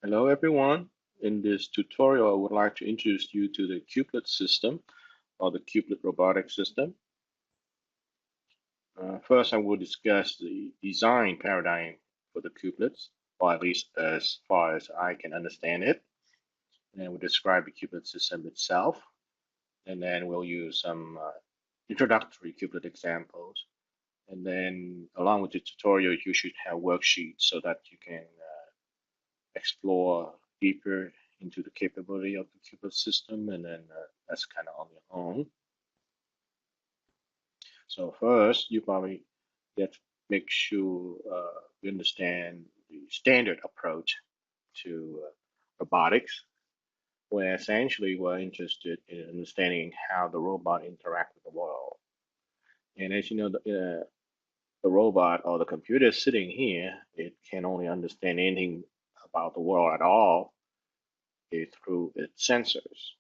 Hello everyone. In this tutorial, I would like to introduce you to the Cubelet system or the Cubelet robotic system. First, I will discuss the design paradigm for the Cubelets, or at least as far as I can understand it. And we'll describe the Cubelet system itself. And then we'll use some introductory Cubelet examples. And then along with the tutorial, you should have worksheets so that you can explore deeper into the capability of the Cubelet system, and then that's kind of on your own. So first, you probably get to make sure you understand the standard approach to robotics, where essentially we're interested in understanding how the robot interact with the world. And as you know, the robot or the computer sitting here, it can only understand anything about the world at all through its sensors.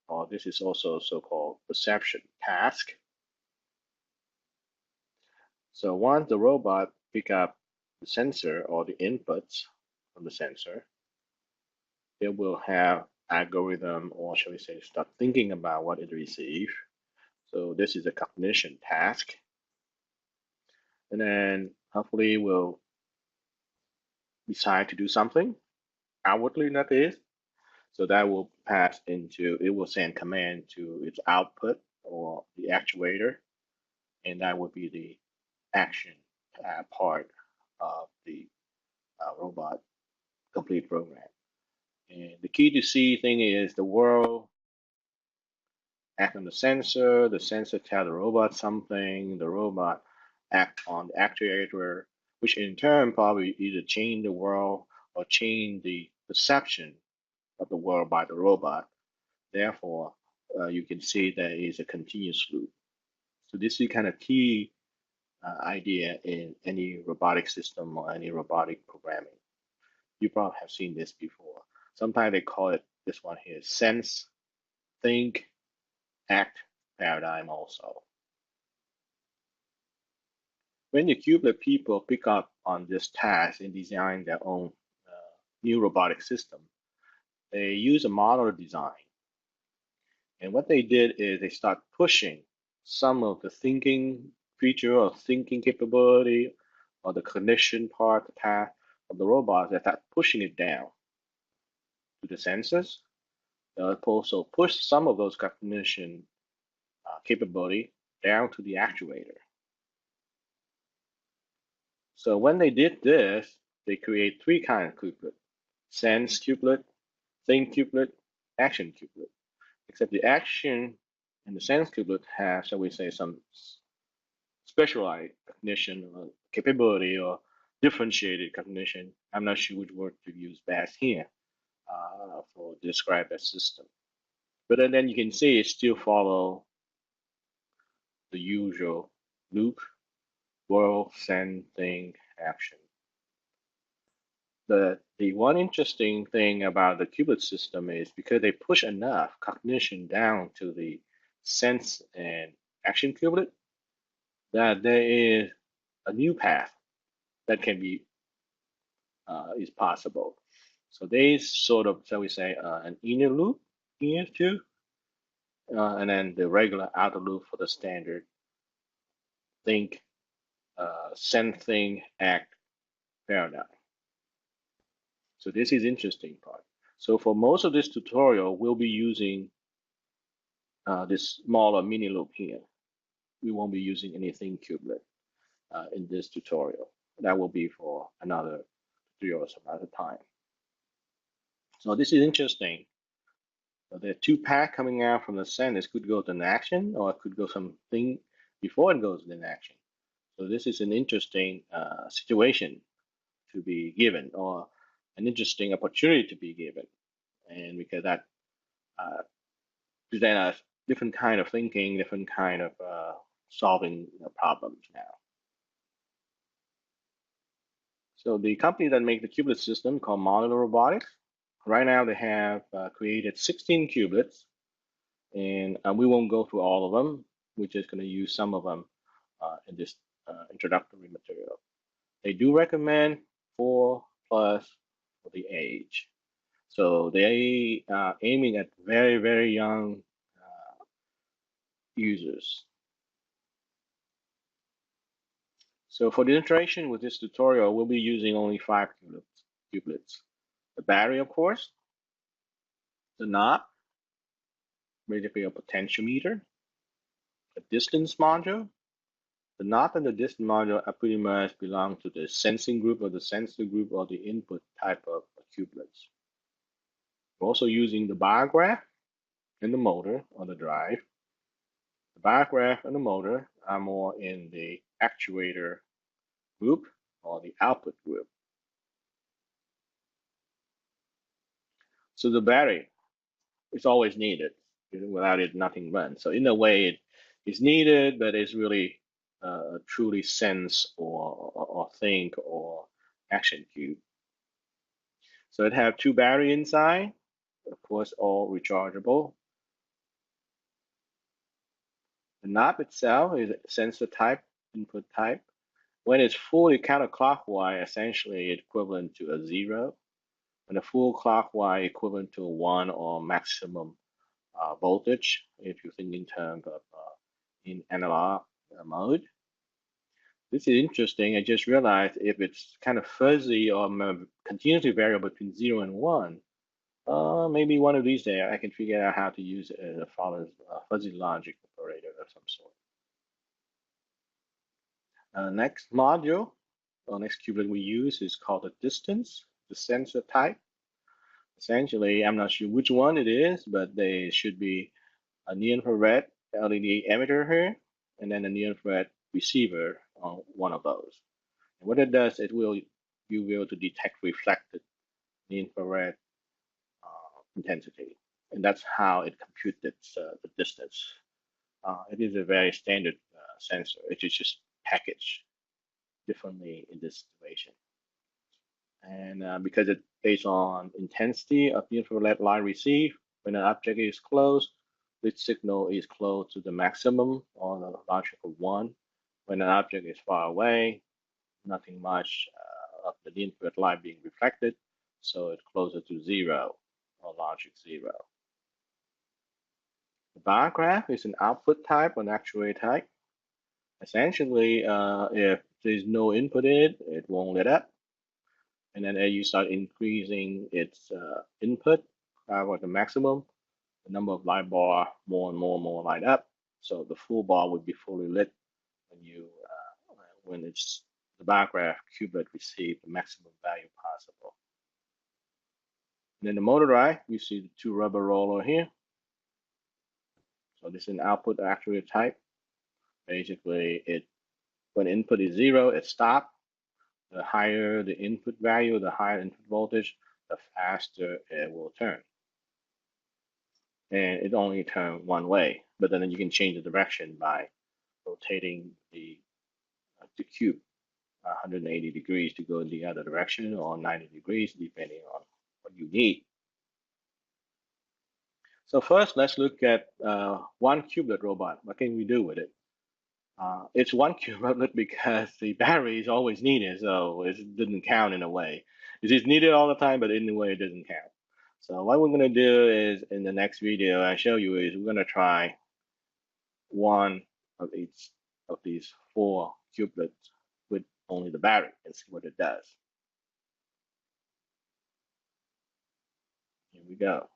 Or this is also a so-called perception task. So once the robot pick up the sensor or the inputs from the sensor, it will have algorithm, or shall we say, start thinking about what it received. So this is a cognition task. And then hopefully we'll decide to do something outwardly, that is. So that will pass into, it will send command to its output or the actuator, and that would be the action part of the robot complete program. And the key to see thing is the world act on the sensor tell the robot something, the robot act on the actuator, which in turn probably either change the world or change the perception of the world by the robot. Therefore, you can see there is a continuous loop. So this is kind of key idea in any robotic system or any robotic programming. You probably have seen this before. Sometimes they call it this one here sense, think, act paradigm also. When the Cubelet people pick up on this task and design their own new robotic system, they use a modular design. And what they did is they start pushing some of the thinking feature or thinking capability or the cognition part, the path of the robot, they start pushing it down to the sensors. They'll also push some of those cognition capability down to the actuator. So when they did this, they create three kinds of cubelet: sense cubelet, think cubelet, action cubelet. Except the action and the sense cubelet have, shall we say, some specialized cognition or capability or differentiated cognition. I'm not sure which word to use best here for describe that system. But then you can see it still follow the usual loop: world, sense, think, action. The one interesting thing about the Cubelet system is because they push enough cognition down to the sense and action cubelet, that there is a new path that can be is possible. So there is sort of, shall we say, an inner loop here too, and then the regular outer loop for the standard think, sense, think, act paradigm. So this is interesting part. So for most of this tutorial, we'll be using this smaller mini loop here. We won't be using anything cubelet in this tutorial. That will be for another tutorial some other time. So this is interesting. So there are two paths coming out from the send. This could go to an action, or it could go something before it goes to an action. So this is an interesting situation to be given, or an interesting opportunity to be given, and because that present us different kind of thinking, different kind of solving problems now. So the company that make the Cubelet system called Modular Robotics, right now they have created 16 Cubelets, and we won't go through all of them. We're just going to use some of them in this introductory material. They do recommend 4+ for the age. So they are aiming at very, very young users. So for the interaction with this tutorial, we'll be using only 5 cubelets. The battery, of course, the knob, basically a potentiometer, a distance module. The knob and the distance module are pretty much belong to the sensing group or the sensor group or the input type of cubelets. We're also using the bar graph and the motor or the drive. The bar graph and the motor are more in the actuator group or the output group. So the battery is always needed. Without it, nothing runs. So in a way, it's needed, but it's really truly sense or think or action cube. So it have 2 batteries inside, of course, all rechargeable. The knob itself is sensor type, input type. When it's fully counterclockwise, essentially equivalent to a 0. When a full clockwise, equivalent to a 1 or maximum voltage, if you think in terms of in analog mode. This is interesting. I just realized if it's kind of fuzzy or continuously variable between 0 and 1, maybe one of these days I can figure out how to use it as a fuzzy logic operator of some sort. Next module, or next cubelet we use is called the distance, the sensor type. Essentially, I'm not sure which one it is, but they should be a near-infrared LED emitter here, and then a near-infrared receiver on one of those. And what it does, you'll be able to detect reflected near-infrared intensity, and that's how it computes the distance. It is a very standard sensor. It is just packaged differently in this situation. And because it's based on intensity of the infrared light received, when an object is close, this signal is close to the maximum or the logic of 1. When an object is far away, nothing much of the infrared light being reflected, so it's closer to 0 or logic 0. The bar graph is an output type or an actuator type. Essentially, if there's no input in it, it won't lit up. And then as you start increasing its input at the maximum, the number of light bar more and more light up. So the full bar would be fully lit when it's the bar graph cubelet receives the maximum value possible. And then the motor drive, you see the 2 rubber roller here. So this is an output actuator type. Basically, when input is 0, it stops. The higher the input value, the higher input voltage, the faster it will turn. And it only turns one way, but then you can change the direction by rotating the cube 180 degrees to go in the other direction, or 90 degrees, depending on what you need. So first, let's look at one cubelet robot. What can we do with it? It's one cubelet because the battery is always needed, so it doesn't count in a way. It is needed all the time, but in a way it doesn't count. So what we're going to do is, in the next video I show you, is we're going to try one of each of these 4 cubelets with only the battery and see what it does. Here we go.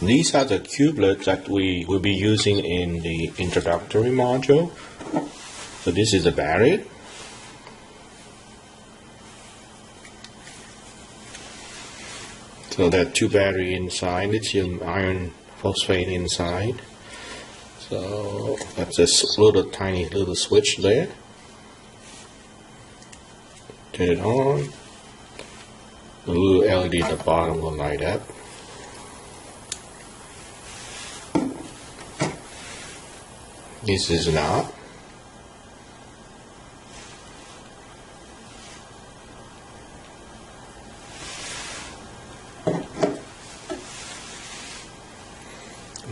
These are the cubelets that we will be using in the introductory module. So this is the battery. So there are 2 batteries inside, lithium iron phosphate inside. So that's a tiny little switch there. Turn it on. The little LED at the bottom will light up. This is an knob.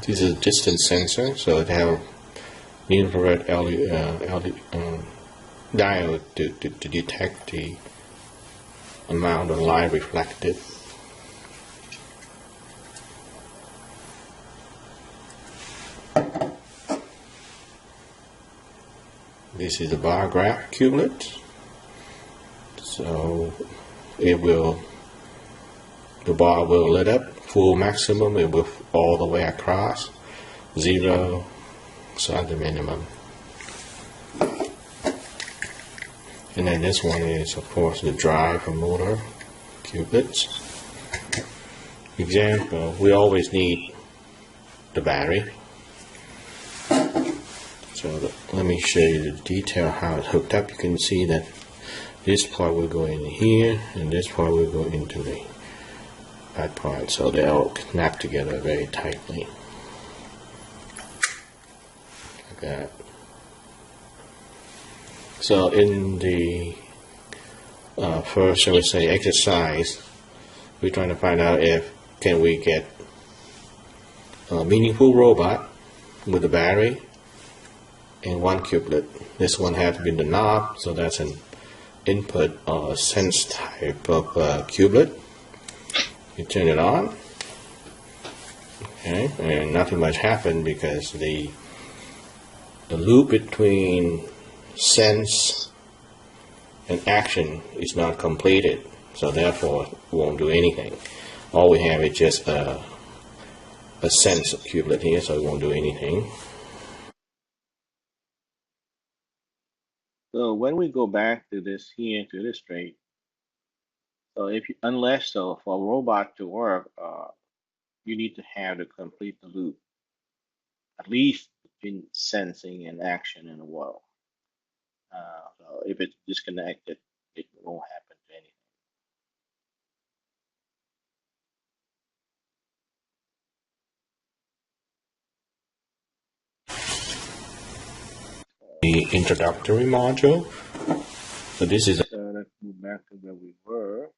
This is a distance sensor, so it has infrared diode to detect the amount of light reflected. This is a bar graph cubelet, so the bar will lit up full maximum, it will all the way across, 0, so at the minimum. And then this one is, of course, the drive for motor cubelets. Example, we always need the battery. So let me show you the detail how it's hooked up. You can see that this part will go in here, and this part will go into that part. So they all snap together very tightly. Like that. So in the first, shall we say, exercise, we're trying to find out if can we get a meaningful robot with a battery and one cubelet. This one has to be the knob, so that's an input or sense type of cubelet. You turn it on, okay, and nothing much happened because the loop between sense and action is not completed, so therefore it won't do anything. All we have is just a sense cubelet here, so it won't do anything. So when we go back to this here to illustrate, so for a robot to work, you need to have to complete the loop, at least between sensing and action in the world. So if it's disconnected, it won't happen to anything. The introductory module. So this is So let's move back to where we were.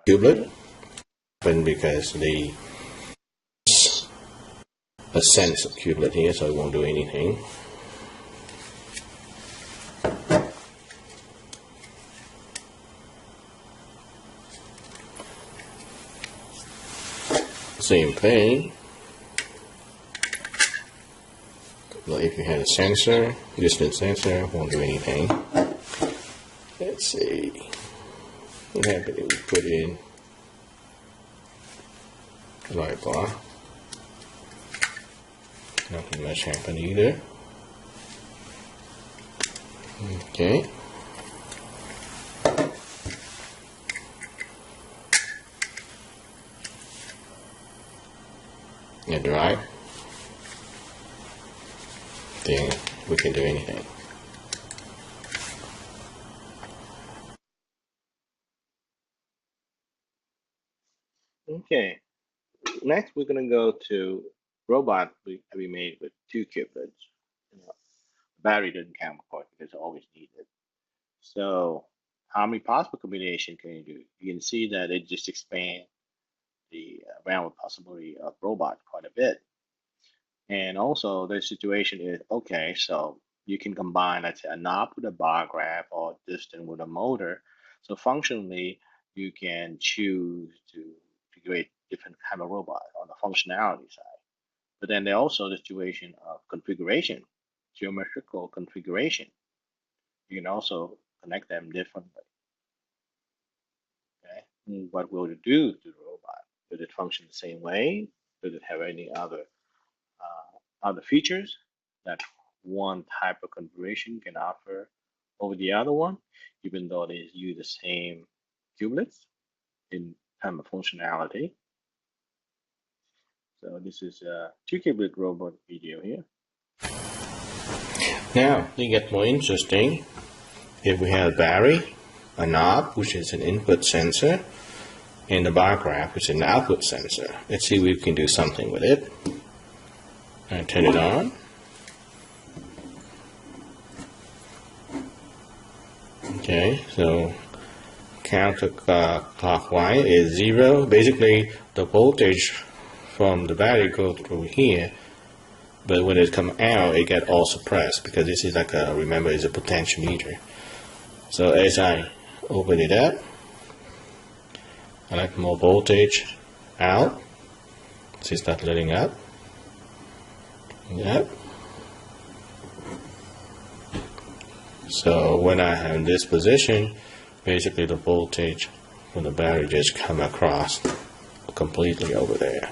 cubelet, because a sense of cubelet here, so it won't do anything. Same thing. Well, if you had a sensor, distance sensor, won't do anything. Let's see. What happened if we put in the light bar? Nothing much happened either. Okay. Yeah, drive. Then we can do anything. Okay. Next, we're going to go to robot we made with 2 cubelets. Battery doesn't count, of course, because it's always needed. So how many possible combination can you do? You can see that it just expands the realm of possibility of robot quite a bit. And also the situation is, okay, so you can combine, let's say, a knob with a bar graph or distance with a motor. So functionally, you can choose to create different kind of robot on the functionality side. But then there's also the situation of configuration, geometrical configuration. You can also connect them differently. Okay, what will it do to the robot? Does it function the same way? Does it have any other features that one type of configuration can offer over the other one, even though they use the same cubelets in terms of functionality? So this is a 2-cubelet robot video here. Now, to get more interesting, if we have a battery, a knob, which is an input sensor, and a bar graph, which is an output sensor. Let's see if we can do something with it. And turn it on. Okay, so counterclockwise is 0. Basically, the voltage from the battery goes through here, but when it come out, it get all suppressed because this is like a, remember, it's a potentiometer. So as I open it up, I like more voltage out. See, start letting up. Yep. So when I have this position, basically the voltage from the battery just come across completely over there.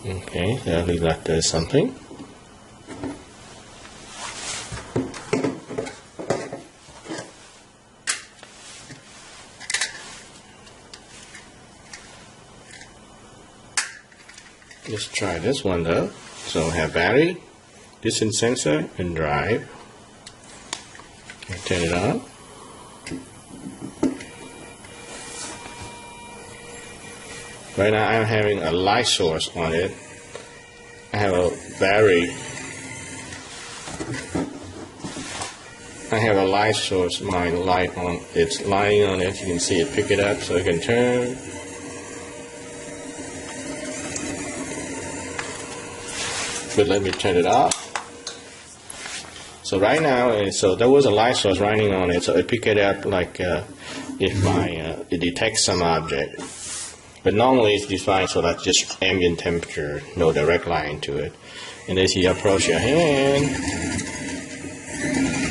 Okay, so at least that does something. Let's try this one though. So I have battery, distance sensor, and drive. I turn it on. Right now I'm having a light source on it. I have a battery. I have a light source, my light on. It's lying on it. You can see it pick it up so it can turn. But let me turn it off. So right now, so there was a light source running on it, so it pick it up like if it detects some object. But normally it's defined so that's just ambient temperature, no direct line to it. And as you approach your hand,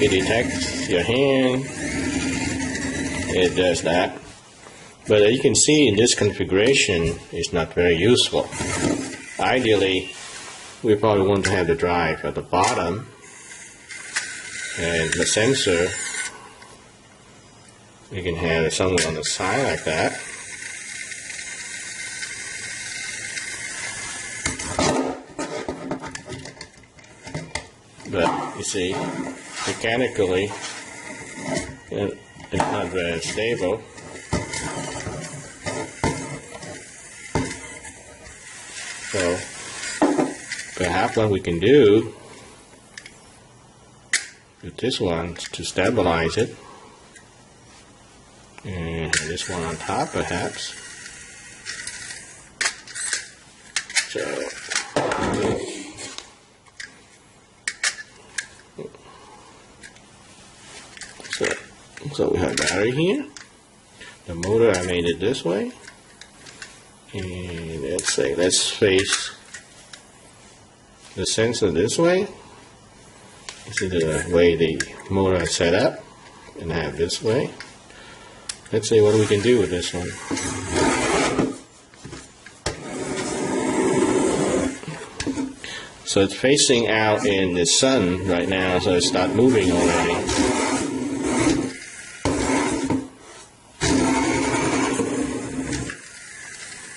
it detects your hand. It does that. But as you can see in this configuration, it's not very useful. Ideally, we probably want to have the drive at the bottom and the sensor you can have it somewhere on the side like that. But you see, mechanically it's not very stable. So perhaps what we can do with this one to stabilize it, and this one on top perhaps. So we have battery here. The motor, I made it this way. And let's face the sensor this way. This is the way the motor is set up, and I have this way. Let's see what we can do with this one. So it's facing out in the sun right now, so it starts moving already.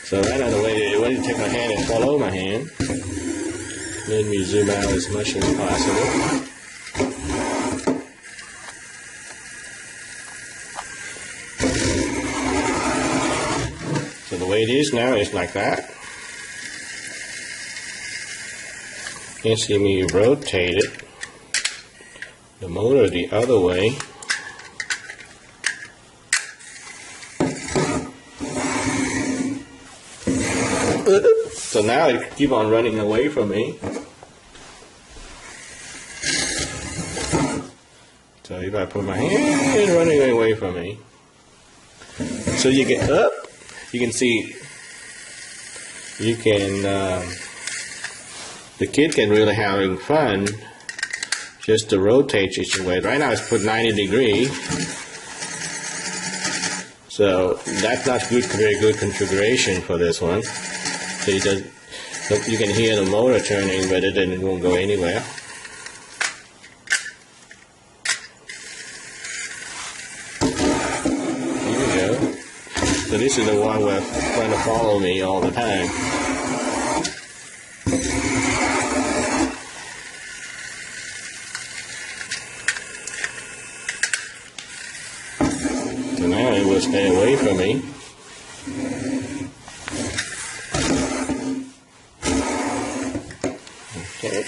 So right now the way to take my hand and follow my hand. Let me zoom out as much as possible. So the way it is now is like that. You can see me rotate it. The motor the other way. So now it keeps on running away from me. So if I put my hand running away from me. So you get up, you can see, you can, the kid can really having fun just to rotate each way. Right now it's put 90 degrees. So that's not very good configuration for this one. So you can hear the motor turning, but it won't go anywhere. Here we go. So this is the one where it's trying to follow me all the time. So now it will stay away from me. Okay.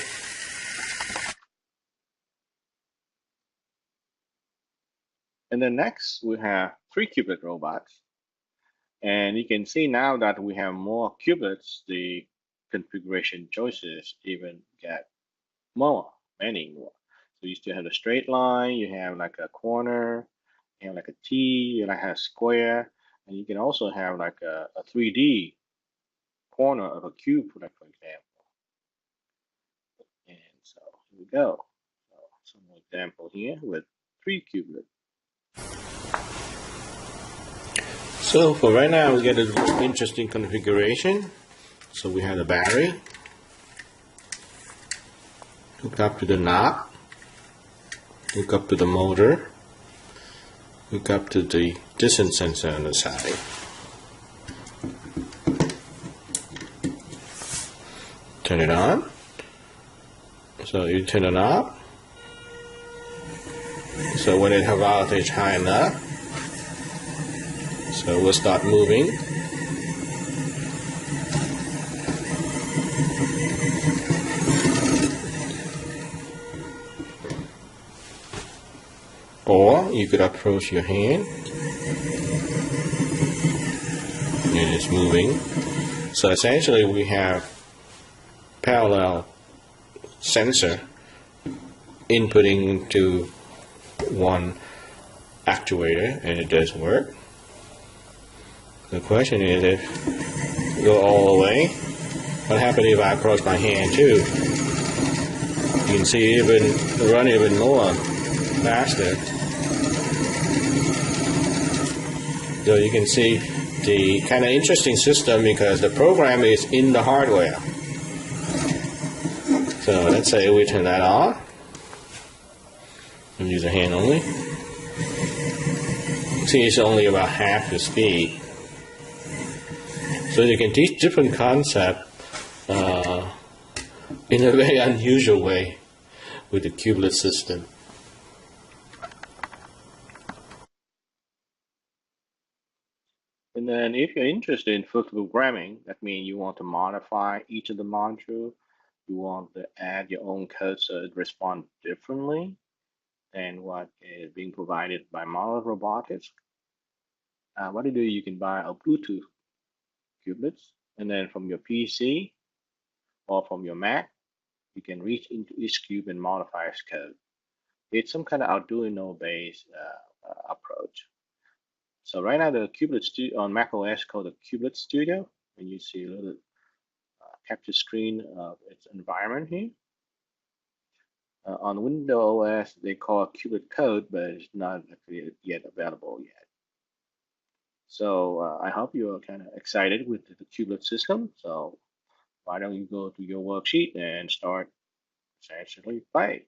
And then next we have 3 cubelet robots. And you can see now that we have more cubelets, the configuration choices even get many more. So you still have a straight line, you have like a corner, you have like a T, you like a square, and you can also have like a 3D corner of a cube, like for example. And so here we go. So some more example here with 3 cubelets. So for right now, we get an interesting configuration. So we have the battery hooked up to the knob, hook up to the motor, hook up to the distance sensor on the side. Turn it on. So you turn it on. So when it has voltage high enough, so we'll start moving. Or you could approach your hand and it's moving. So essentially we have parallel sensor inputting to one actuator, and it does work. The question is, if you go all the way, what happens if I approach my hand too? You can see even run even more faster. So you can see the kind of interesting system because the program is in the hardware. So let's say we turn that on and use a hand only. See, it's only about half the speed. So you can teach different concepts in a very unusual way with the cubelet system. And then if you're interested in full programming, that means you want to modify each of the modules, you want to add your own code so it responds differently than what is being provided by Modular Robotics. What you do, you can buy a Bluetooth cubelets, and then from your PC or from your Mac, you can reach into each cube and modify its code. It's some kind of Arduino-based approach. So right now the Cubelet on Mac OS called the Cubelet Studio, and you see a little capture screen of its environment here. On Windows OS, they call it Cubelet Code, but it's not yet available yet. So I hope you're kind of excited with the Cubelet system. So why don't you go to your worksheet and start essentially play.